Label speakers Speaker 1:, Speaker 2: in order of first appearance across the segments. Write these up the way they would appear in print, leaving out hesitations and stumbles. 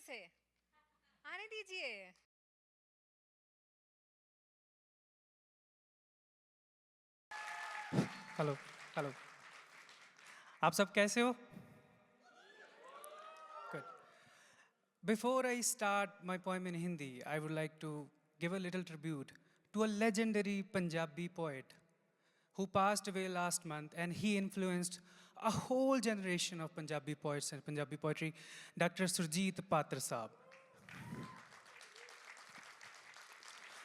Speaker 1: से आने दीजिए।
Speaker 2: हेलो हेलो, आप सब कैसे हो? Good. Before I start my poem in Hindi, I would like to give a little tribute to a legendary Punjabi poet who passed away last month, and he influenced a whole generation of Punjabi poets and Punjabi poetry, Dr. Surjit Patra Saab.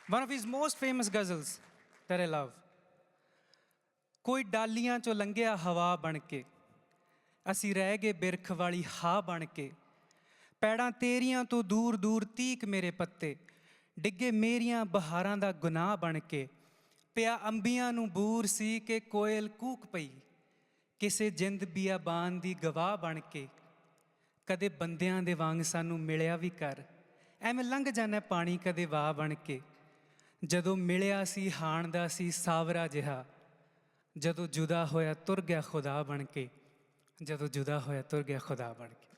Speaker 2: One of his most famous ghazals that I love. ਕੋਈ ਡਾਲੀਆਂ ਚੋਂ ਲੰਘਿਆ ਹਵਾ ਬਣ ਕੇ, ਅਸੀਂ ਰਹਿ ਗਏ ਬਿਰਖ ਵਾਲੀ ਹਾ ਬਣ ਕੇ, ਪੈੜਾਂ ਤੇਰੀਆਂ ਤੋਂ ਦੂਰ ਦੂਰ ਤੀਕ ਮੇਰੇ ਪੱਤੇ, ਡਿੱਗੇ ਮੇਰੀਆਂ ਬਹਾਰਾਂ ਦਾ ਗੁਨਾਹ ਬਣ ਕੇ, ਪਿਆ ਅੰਬੀਆਂ ਨੂੰ ਬੂਰ ਸੀ ਕਿ ਕੋਇਲ ਕੂਕ ਪਈ, ਕਿਸੇ ਜਿੰਦ ਬੀਆਬਾਨ ਦੀ ਗਵਾਹ ਬਣ ਕੇ, ਕਦੇ ਬੰਦਿਆਂ ਦੇ ਵਾਂਗ ਸਾਨੂੰ ਮਿਲਿਆ ਵੀ ਕਰ, ਐਵੇਂ ਲੰਘ ਜਾਂਦਾ ਪਾਣੀ ਕਦੇ ਵਾਹ ਬਣ ਕੇ, ਜਦੋਂ ਮਿਲਿਆ ਸੀ ਹਾਣ ਦਾ ਸੀ ਸਾਵਰਾ ਜਿਹਾ, ਜਦੋਂ ਜੁਦਾ ਹੋਇਆ ਤੁਰ ਗਿਆ ਖੁਦਾ ਬਣ ਕੇ, ਜਦੋਂ ਜੁਦਾ ਹੋਇਆ ਤੁਰ ਗਿਆ ਖੁਦਾ ਬਣ ਕੇ।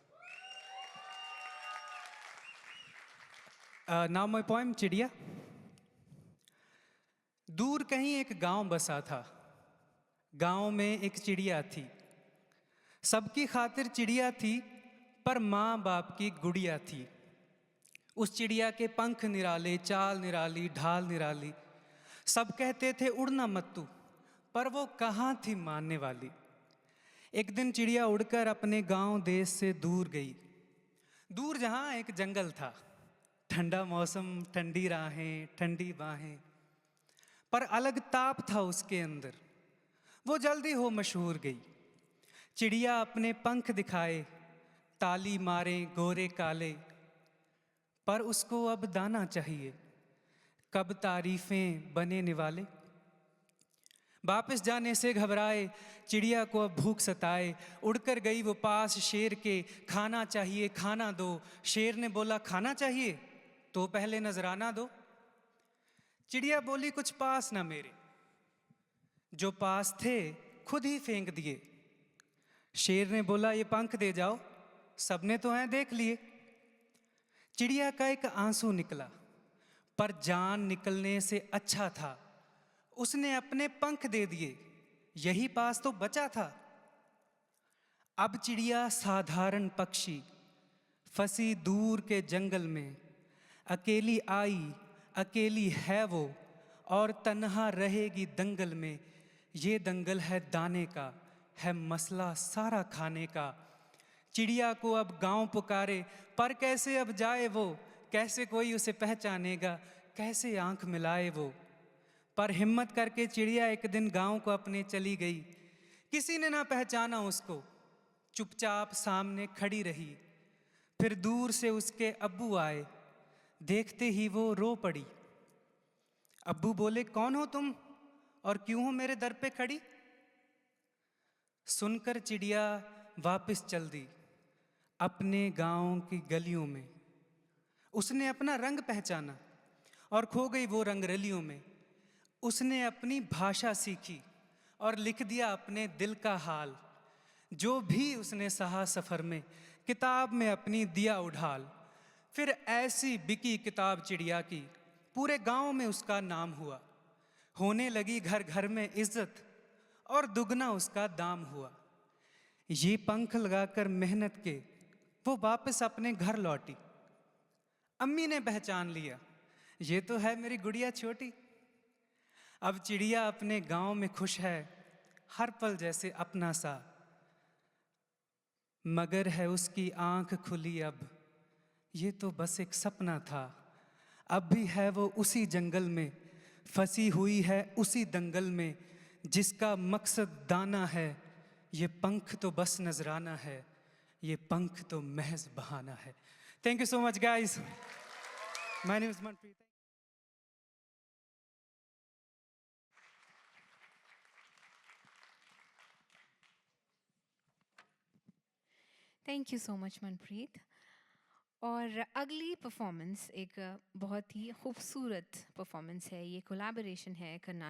Speaker 2: नाउ माय पोएम चिड़िया। दूर कहीं एक गांव बसा था, गांव में एक चिड़िया थी, सबकी खातिर चिड़िया थी पर माँ बाप की गुड़िया थी। उस चिड़िया के पंख निराले, चाल निराली, ढाल निराली, सब कहते थे उड़ना मत तू, पर वो कहाँ थी मानने वाली। एक दिन चिड़िया उड़कर अपने गांव देश से दूर गई, दूर जहां एक जंगल था, ठंडा मौसम, ठंडी राहें, ठंडी बाहें, पर अलग ताप था उसके अंदर, वो जल्दी हो मशहूर गई। चिड़िया अपने पंख दिखाए, ताली मारे गोरे काले, पर उसको अब दाना चाहिए, कब तारीफें बने निवाले। वापस जाने से घबराए, चिड़िया को अब भूख सताए, उड़कर गई वो पास शेर के, खाना चाहिए खाना दो। शेर ने बोला खाना चाहिए तो पहले नजराना दो। चिड़िया बोली कुछ पास ना मेरे, जो पास थे खुद ही फेंक दिए। शेर ने बोला ये पंख दे जाओ, सबने तो हैं देख लिए। चिड़िया का एक आंसू निकला, पर जान निकलने से अच्छा था उसने अपने पंख दे दिए, यही पास तो बचा था। अब चिड़िया साधारण पक्षी फंसी दूर के जंगल में, अकेली आई अकेली है वो, और तन्हा रहेगी दंगल में। ये दंगल है दाने का, है मसला सारा खाने का। चिड़िया को अब गांव पुकारे, पर कैसे अब जाए वो, कैसे कोई उसे पहचानेगा, कैसे आंख मिलाए वो। पर हिम्मत करके चिड़िया एक दिन गांव को अपने चली गई, किसी ने ना पहचाना उसको, चुपचाप सामने खड़ी रही। फिर दूर से उसके अब्बू आए, देखते ही वो रो पड़ी। अब्बू बोले कौन हो तुम और क्यों हो मेरे दर पे खड़ी। सुनकर चिड़िया वापस चल दी अपने गांव की गलियों में, उसने अपना रंग पहचाना और खो गई वो रंग रलियों में। उसने अपनी भाषा सीखी और लिख दिया अपने दिल का हाल, जो भी उसने सहा सफर में किताब में अपनी दिया उढाल। फिर ऐसी बिकी किताब चिड़िया की, पूरे गांव में उसका नाम हुआ, होने लगी घर घर में इज्जत और दुगना उसका दाम हुआ। ये पंख लगाकर मेहनत के वो वापस अपने घर लौटी, अम्मी ने पहचान लिया ये तो है मेरी गुड़िया छोटी। अब चिड़िया अपने गांव में खुश है, हर पल जैसे अपना सा, मगर है उसकी आंख खुली अब, ये तो बस एक सपना था। अब भी है वो उसी जंगल में, फंसी हुई है उसी दंगल में, जिसका मकसद दाना है, ये पंख तो बस नजराना है, ये पंख तो महज बहाना है। Thank you so much guys, my name is Manpreet.
Speaker 1: Thank you so much Manpreet. और अगली परफॉर्मेंस एक बहुत ही खूबसूरत परफॉर्मेंस है, ये कोलैबोरेशन है कर्नाटक